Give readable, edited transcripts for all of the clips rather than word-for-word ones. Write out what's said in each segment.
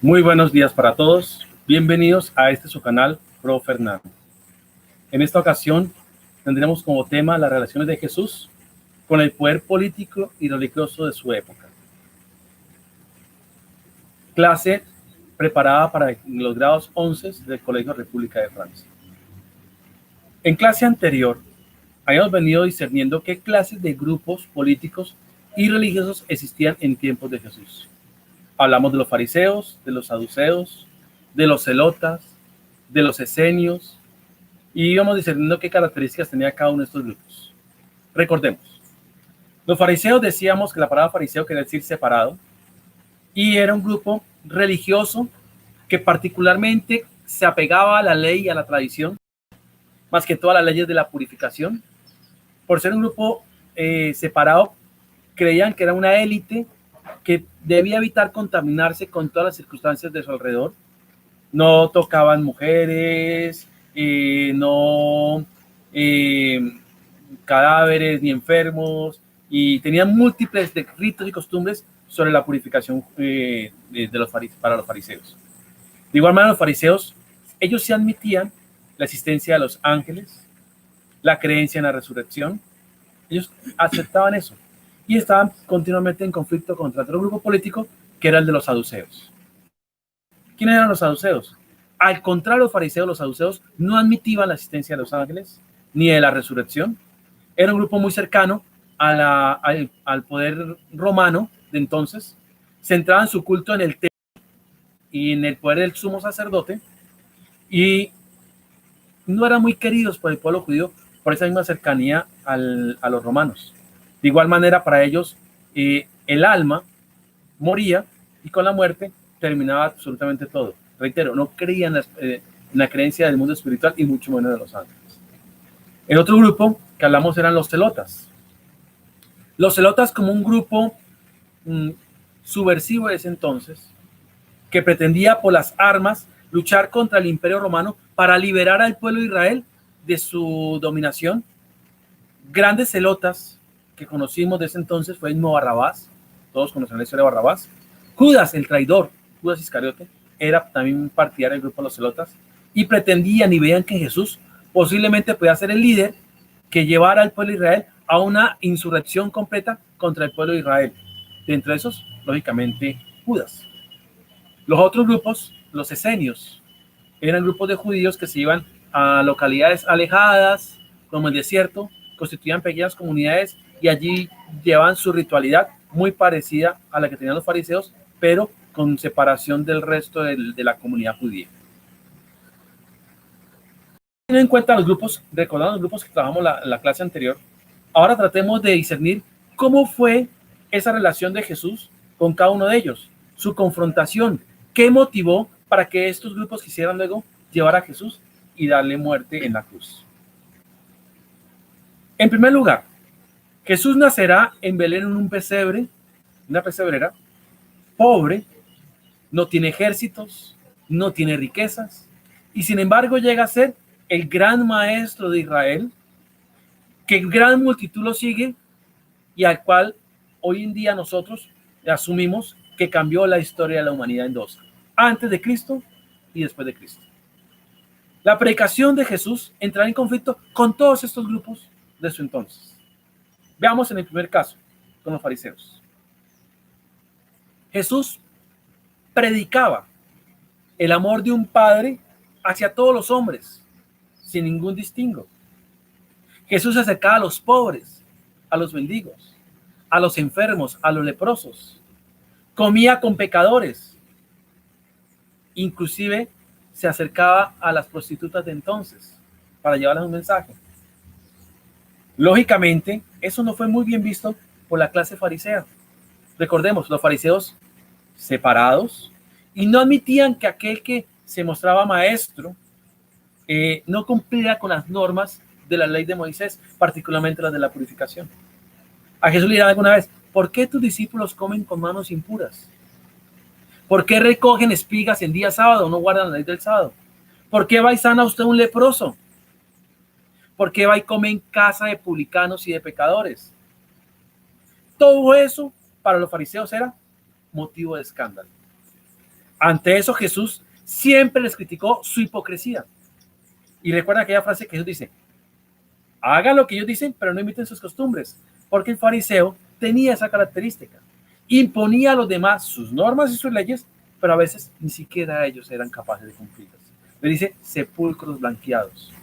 Muy buenos días para todos. Bienvenidos a su canal Pro Fernando. En esta ocasión tendremos como tema las relaciones de Jesús con el poder político y religioso de su época. Clase preparada para los grados 11 del Colegio República de Francia. En clase anterior habíamos venido discerniendo qué clases de grupos políticos y religiosos existían en tiempos de Jesús. Hablamos de los fariseos, de los saduceos, de los celotas, de los esenios, y íbamos discerniendo qué características tenía cada uno de estos grupos. Recordemos, los fariseos, decíamos que la palabra fariseo quiere decir separado, y era un grupo religioso que particularmente se apegaba a la ley y a la tradición, más que todas las leyes de la purificación. Por ser un grupo separado, creían que era una élite que debía evitar contaminarse con todas las circunstancias de su alrededor. No tocaban mujeres, no cadáveres ni enfermos, y tenían múltiples ritos y costumbres sobre la purificación para los fariseos. De igual manera, los fariseos, ellos se admitían la existencia de los ángeles, la creencia en la resurrección. Ellos aceptaban eso y estaban continuamente en conflicto contra otro grupo político que era el de los saduceos. ¿Quiénes eran los saduceos? Al contrario de los fariseos, los saduceos no admitían la existencia de los ángeles ni de la resurrección. Era un grupo muy cercano al poder romano de entonces. Centraban su culto en el templo y en el poder del sumo sacerdote, y no eran muy queridos por el pueblo judío por esa misma cercanía a los romanos. De igual manera, para ellos, el alma moría y con la muerte terminaba absolutamente todo. Reitero, no creían en la creencia del mundo espiritual y mucho menos de los ángeles. El otro grupo que hablamos eran los celotas. Los celotas, como un grupo subversivo de ese entonces, que pretendía por las armas luchar contra el Imperio Romano para liberar al pueblo de Israel de su dominación. Grandes celotas que conocimos de ese entonces fue el mismo Barrabás. Todos conocen la historia de Barrabás. Judas, el traidor, Judas Iscariote, era también partidario del grupo de los celotas y pretendían y veían que Jesús posiblemente podía ser el líder que llevara al pueblo de Israel a una insurrección completa contra el pueblo de Israel. Dentro de esos, lógicamente, Judas. Los otros grupos, los esenios, eran grupos de judíos que se iban a localidades alejadas, como el desierto, constituían pequeñas comunidades y allí llevaban su ritualidad muy parecida a la que tenían los fariseos, pero con separación del resto de la comunidad judía. Teniendo en cuenta los grupos, recordando los grupos que trabajamos la clase anterior, ahora tratemos de discernir cómo fue esa relación de Jesús con cada uno de ellos, su confrontación, qué motivó para que estos grupos quisieran luego llevar a Jesús y darle muerte en la cruz. En primer lugar, Jesús nacerá en Belén en un pesebre, una pesebrera, pobre, no tiene ejércitos, no tiene riquezas, y sin embargo llega a ser el gran maestro de Israel, que gran multitud lo sigue y al cual hoy en día nosotros asumimos que cambió la historia de la humanidad en dos, antes de Cristo y después de Cristo. La predicación de Jesús entrará en conflicto con todos estos grupos de su entonces. Veamos en el primer caso, con los fariseos. Jesús predicaba el amor de un padre hacia todos los hombres, sin ningún distingo. Jesús se acercaba a los pobres, a los mendigos, a los enfermos, a los leprosos. Comía con pecadores. Inclusive se acercaba a las prostitutas de entonces para llevarles un mensaje. Lógicamente, eso no fue muy bien visto por la clase farisea. Recordemos, los fariseos separados y no admitían que aquel que se mostraba maestro no cumplía con las normas de la ley de Moisés, particularmente las de la purificación. A Jesús le dirán alguna vez: ¿por qué tus discípulos comen con manos impuras? ¿Por qué recogen espigas en día sábado, no guardan la ley del sábado? ¿Por qué va y sana usted un leproso? ¿Por qué va y come en casa de publicanos y de pecadores? Todo eso para los fariseos era motivo de escándalo. Ante eso Jesús siempre les criticó su hipocresía. Y recuerda aquella frase que Jesús dice, hagan lo que ellos dicen, pero no imiten sus costumbres, porque el fariseo tenía esa característica. Imponía a los demás sus normas y sus leyes, pero a veces ni siquiera ellos eran capaces de cumplirlas. Le dice sepulcros blanqueados.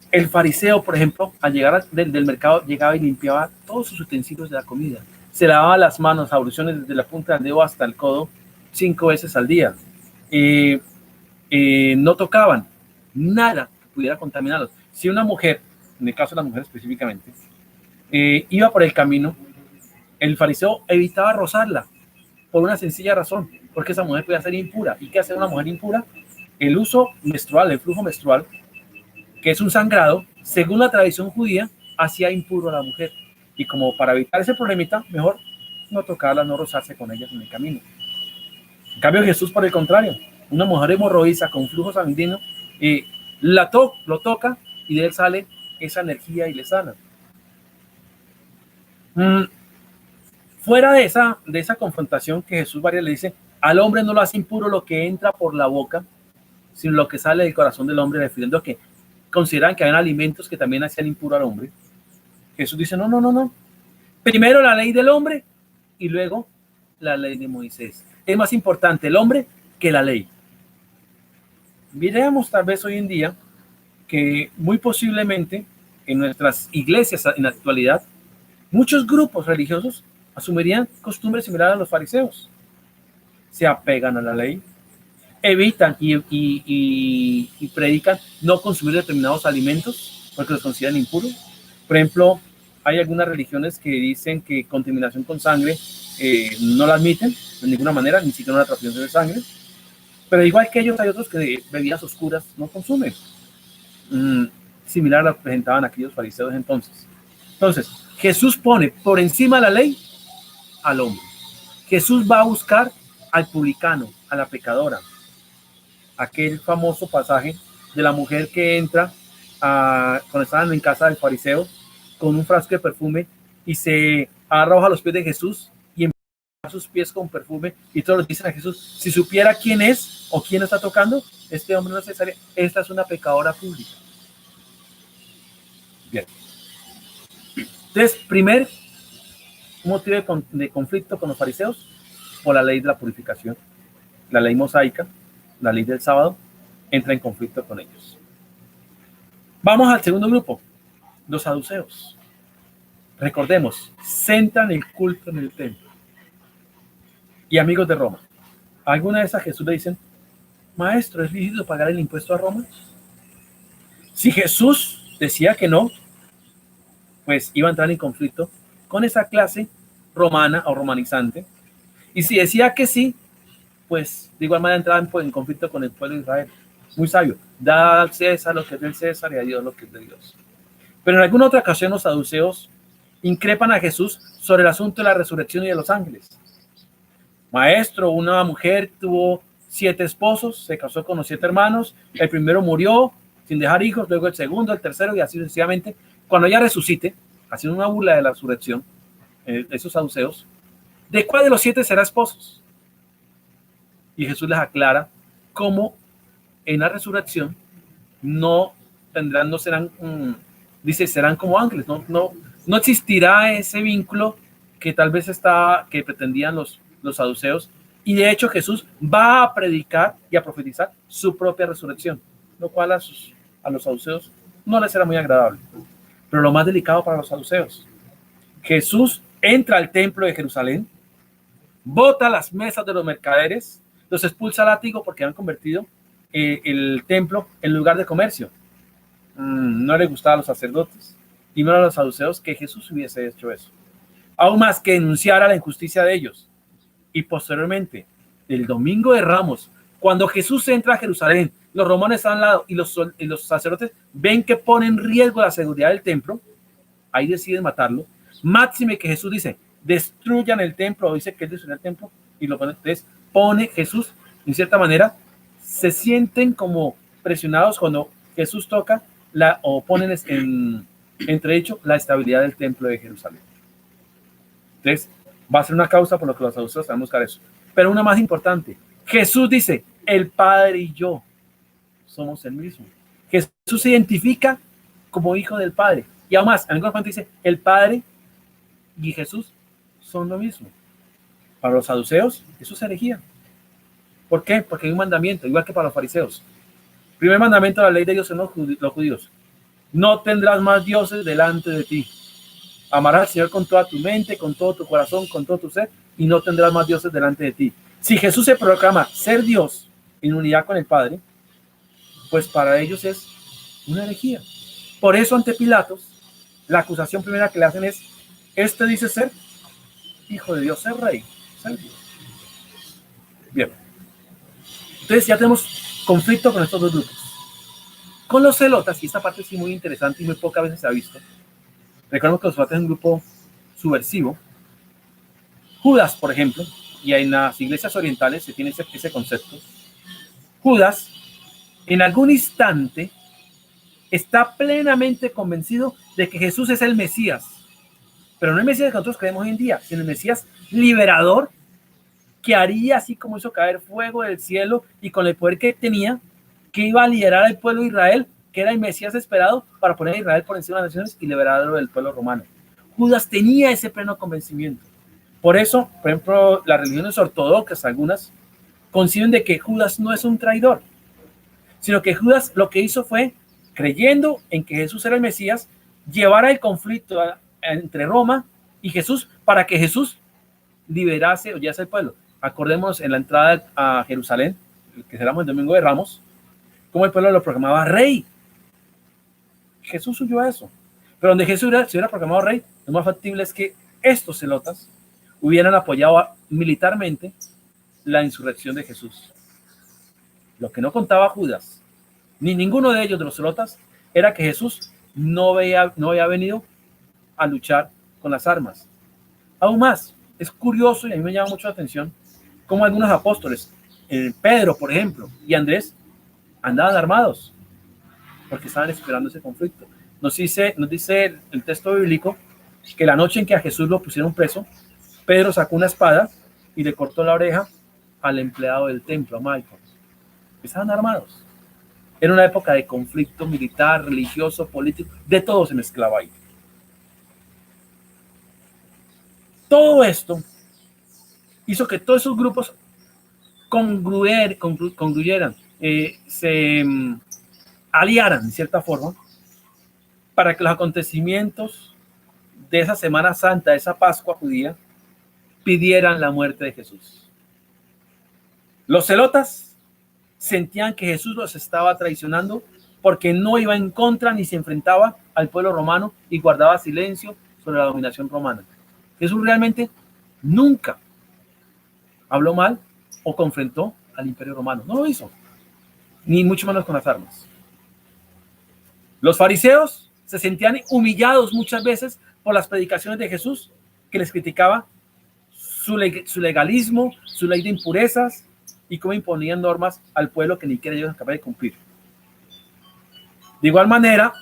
El fariseo, por ejemplo, al llegar del mercado, llegaba y limpiaba todos sus utensilios de la comida. Se lavaba las manos, abluciones desde la punta del dedo hasta el codo 5 veces al día. No tocaban nada que pudiera contaminarlos. Si una mujer, en el caso de la mujer específicamente, iba por el camino, el fariseo evitaba rozarla por una sencilla razón, porque esa mujer podía ser impura. ¿Y qué hace una mujer impura? El uso menstrual, el flujo menstrual, que es un sangrado, según la tradición judía, hacía impuro a la mujer. Y como para evitar ese problemita, mejor no tocarla, no rozarse con ellas en el camino. En cambio, Jesús, por el contrario, una mujer hemorroísa con flujo sanguíneo, lo toca y de él sale esa energía y le sana. Fuera de esa confrontación que Jesús varias le dice, al hombre no lo hace impuro lo que entra por la boca, sino lo que sale del corazón del hombre, refiriendo que consideran que hay alimentos que también hacían impuro al hombre. Jesús dice, no. Primero la ley del hombre y luego la ley de Moisés. Es más importante el hombre que la ley. Miremos tal vez hoy en día que muy posiblemente en nuestras iglesias en la actualidad, muchos grupos religiosos asumirían costumbres similares a los fariseos. Se apegan a la ley, evitan y predican no consumir determinados alimentos porque los consideran impuros. Por ejemplo, hay algunas religiones que dicen que contaminación con sangre no la admiten de ninguna manera, ni siquiera una transfusión de sangre. Pero igual que ellos, hay otros que bebidas oscuras no consumen. Similar a lo que presentaban aquellos fariseos entonces. Entonces, Jesús pone por encima de la ley al hombre. Jesús va a buscar al publicano, a la pecadora. Aquel famoso pasaje de la mujer que entra cuando estaban en casa del fariseo con un frasco de perfume y se arroja a los pies de Jesús y empieza sus pies con perfume y todos les dicen a Jesús, si supiera quién es o quién está tocando, este hombre no es necesario, esta es una pecadora pública. Bien. Entonces, primer motivo de conflicto con los fariseos por la ley de la purificación, la ley mosaica, la ley del sábado, entra en conflicto con ellos. Vamos al segundo grupo, los saduceos. Recordemos, centran el culto en el templo. Y amigos de Roma, ¿alguna vez a Jesús le dicen, maestro, ¿es lícito pagar el impuesto a Roma? Si Jesús decía que no, pues iba a entrar en conflicto con esa clase romana o romanizante. Y si decía que sí, pues de igual manera entraba en conflicto con el pueblo de Israel. Muy sabio, da al César lo que es del César y a Dios lo que es de Dios. Pero en alguna otra ocasión los saduceos increpan a Jesús sobre el asunto de la resurrección y de los ángeles. Maestro, una mujer tuvo 7 esposos, se casó con los 7 hermanos, el primero murió sin dejar hijos, luego el segundo, el tercero y así sucesivamente. Cuando ella resucite, haciendo una burla de la resurrección, esos saduceos, ¿de cuál de los 7 será esposos? Y Jesús les aclara cómo en la resurrección no serán, dice, serán como ángeles, no existirá ese vínculo que tal vez que pretendían los saduceos, y de hecho Jesús va a predicar y a profetizar su propia resurrección, lo cual a los saduceos no les será muy agradable. Pero lo más delicado para los saduceos, Jesús entra al templo de Jerusalén, bota las mesas de los mercaderes, los expulsa a látigo porque han convertido el templo en lugar de comercio. No le gustaba a los sacerdotes y no a los saduceos que Jesús hubiese hecho eso. Aún más que denunciara la injusticia de ellos. Y posteriormente, el domingo de Ramos, cuando Jesús entra a Jerusalén, los romanos están al lado y los sacerdotes ven que pone en riesgo la seguridad del templo, ahí deciden matarlo. Máxime que Jesús dice, destruyan el templo, o dice que él destruirá el templo, y lo pone Jesús, en cierta manera, se sienten como presionados cuando Jesús toca o ponen en entredicho la estabilidad del templo de Jerusalén. Entonces, Va a ser una causa por lo que los saduceos van a buscar eso. Pero una más importante. Jesús dice, el Padre y yo somos el mismo. Jesús se identifica como hijo del Padre. Y aún más, en algunos momentos dice, el Padre y Jesús son lo mismo. Para los saduceos, eso es herejía. ¿Por qué? Porque hay un mandamiento, igual que para los fariseos. Primer mandamiento de la ley de Dios en los judíos. No tendrás más dioses delante de ti. Amarás al Señor con toda tu mente, con todo tu corazón, con todo tu ser, y no tendrás más dioses delante de ti. Si Jesús se proclama ser Dios en unidad con el Padre, pues para ellos es una herejía. Por eso ante Pilatos, la acusación primera que le hacen es, este dice ser hijo de Dios, ser rey, ser Dios. Bien. Entonces ya tenemos conflicto con estos dos grupos. Con los celotas, y esta parte sí muy interesante y muy pocas veces se ha visto. Recordemos que los celotas es un grupo subversivo. Judas, por ejemplo, y en las iglesias orientales se tiene ese concepto. Judas, en algún instante, está plenamente convencido de que Jesús es el Mesías. Pero no el Mesías que nosotros creemos hoy en día, sino el Mesías liberador, que haría así como hizo caer fuego del cielo y con el poder que tenía, que iba a liderar al pueblo de Israel, que era el Mesías esperado para poner a Israel por encima de las naciones y liberarlo del pueblo romano. Judas tenía ese pleno convencimiento. Por eso, por ejemplo, las religiones ortodoxas, algunas, conciben de que Judas no es un traidor, sino que Judas lo que hizo fue, creyendo en que Jesús era el Mesías, llevar el conflicto entre Roma y Jesús para que Jesús liberase o guiase al pueblo. Acordémonos en la entrada a Jerusalén, que será el domingo de Ramos, como el pueblo lo proclamaba rey. Jesús huyó a eso. Pero donde Jesús se hubiera proclamado rey, lo más factible es que estos celotas hubieran apoyado militarmente la insurrección de Jesús. Lo que no contaba Judas, ni ninguno de ellos de los celotas, era que Jesús no había venido a luchar con las armas. Aún más, es curioso y a mí me llama mucho la atención cómo algunos apóstoles, Pedro, por ejemplo, y Andrés, andaban armados porque estaban esperando ese conflicto. Nos dice el texto bíblico que la noche en que a Jesús lo pusieron preso, Pedro sacó una espada y le cortó la oreja al empleado del templo, a Malco. Estaban armados. Era una época de conflicto militar, religioso, político, de todo se mezclaba ahí. Todo esto hizo que todos esos grupos congruyeran, se aliaran en cierta forma para que los acontecimientos de esa Semana Santa, de esa Pascua judía, pidieran la muerte de Jesús. Los celotas sentían que Jesús los estaba traicionando porque no iba en contra ni se enfrentaba al pueblo romano y guardaba silencio sobre la dominación romana. Jesús realmente nunca habló mal o confrontó al imperio romano. No lo hizo, ni mucho menos con las armas. Los fariseos se sentían humillados muchas veces por las predicaciones de Jesús, que les criticaba su legalismo, su ley de impurezas y cómo imponían normas al pueblo que ni siquiera ellos acaban de cumplir. De igual manera,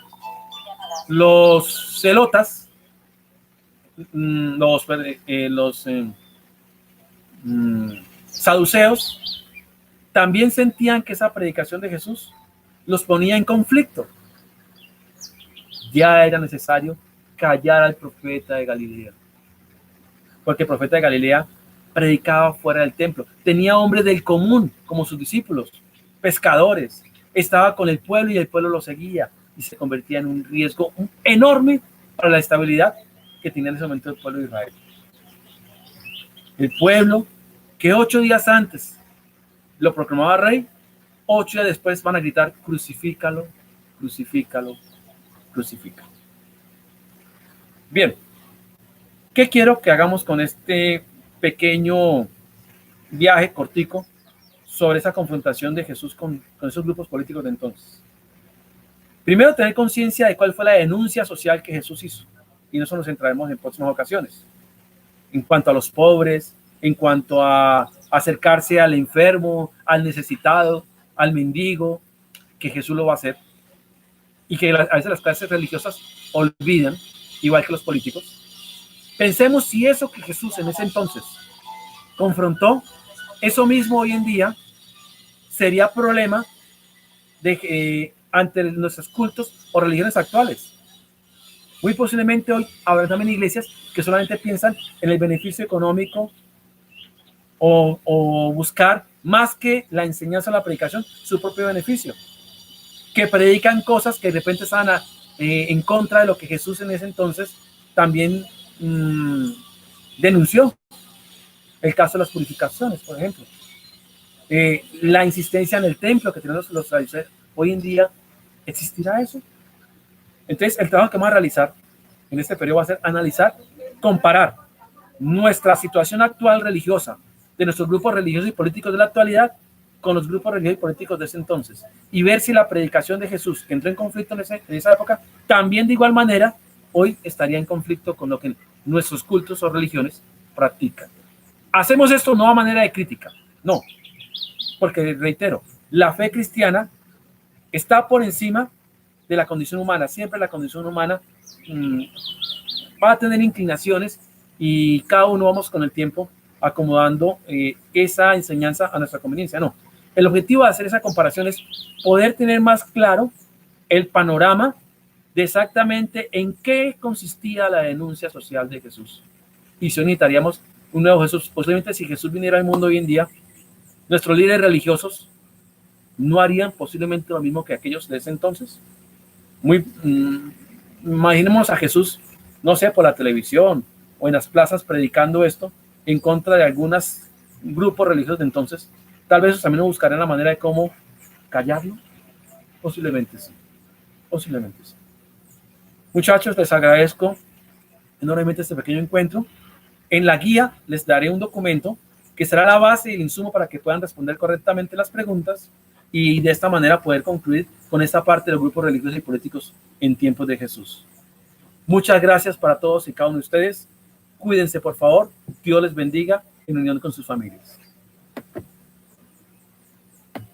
los celotas, los saduceos, también sentían que esa predicación de Jesús los ponía en conflicto. Ya era necesario callar al profeta de Galilea, porque el profeta de Galilea predicaba fuera del templo, tenía hombres del común como sus discípulos, pescadores, estaba con el pueblo y el pueblo lo seguía y se convertía en un riesgo enorme para la estabilidad que tenía en ese momento el pueblo de Israel. El pueblo que 8 días antes lo proclamaba rey, 8 días después van a gritar: crucifícalo, crucifícalo, crucifícalo. Bien, ¿qué quiero que hagamos con este pequeño viaje cortico sobre esa confrontación de Jesús con esos grupos políticos de entonces? Primero, tener conciencia de cuál fue la denuncia social que Jesús hizo, y eso nos centraremos en próximas ocasiones, en cuanto a los pobres, en cuanto a acercarse al enfermo, al necesitado, al mendigo, que Jesús lo va a hacer, y que a veces las clases religiosas olvidan, igual que los políticos, Pensemos si eso que Jesús en ese entonces confrontó, eso mismo hoy en día sería problema ante nuestros cultos o religiones actuales. Muy posiblemente hoy habrá también iglesias que solamente piensan en el beneficio económico o buscar más que la enseñanza o la predicación su propio beneficio, que predican cosas que de repente estaban en contra de lo que Jesús en ese entonces también denunció. El caso de las purificaciones, por ejemplo. La insistencia en el templo que tenemos los tradicionales. Hoy en día, ¿existirá eso? Entonces, el trabajo que vamos a realizar en este periodo va a ser analizar, comparar nuestra situación actual religiosa de nuestros grupos religiosos y políticos de la actualidad con los grupos religiosos y políticos de ese entonces y ver si la predicación de Jesús, que entró en conflicto en esa época, también de igual manera hoy estaría en conflicto con lo que nuestros cultos o religiones practican. Hacemos esto no a manera de crítica, no, porque reitero, la fe cristiana está por encima de la condición humana. Siempre la condición humana va a tener inclinaciones y cada uno vamos con el tiempo acomodando esa enseñanza a nuestra conveniencia. No, el objetivo de hacer esa comparación es poder tener más claro el panorama de exactamente en qué consistía la denuncia social de Jesús. Y si necesitaríamos un nuevo Jesús. Posiblemente si Jesús viniera al mundo hoy en día, nuestros líderes religiosos no harían posiblemente lo mismo que aquellos de ese entonces. Imaginemos a Jesús, no sé, por la televisión o en las plazas predicando esto en contra de algunos grupos religiosos de entonces. Tal vez también buscarían la manera de cómo callarlo. Posiblemente sí. Posiblemente sí. Muchachos, les agradezco enormemente este pequeño encuentro. En la guía les daré un documento que será la base y el insumo para que puedan responder correctamente las preguntas y de esta manera poder concluir con esta parte de los grupos religiosos y políticos en tiempos de Jesús. Muchas gracias para todos y cada uno de ustedes. Cuídense, por favor. Dios les bendiga en unión con sus familias.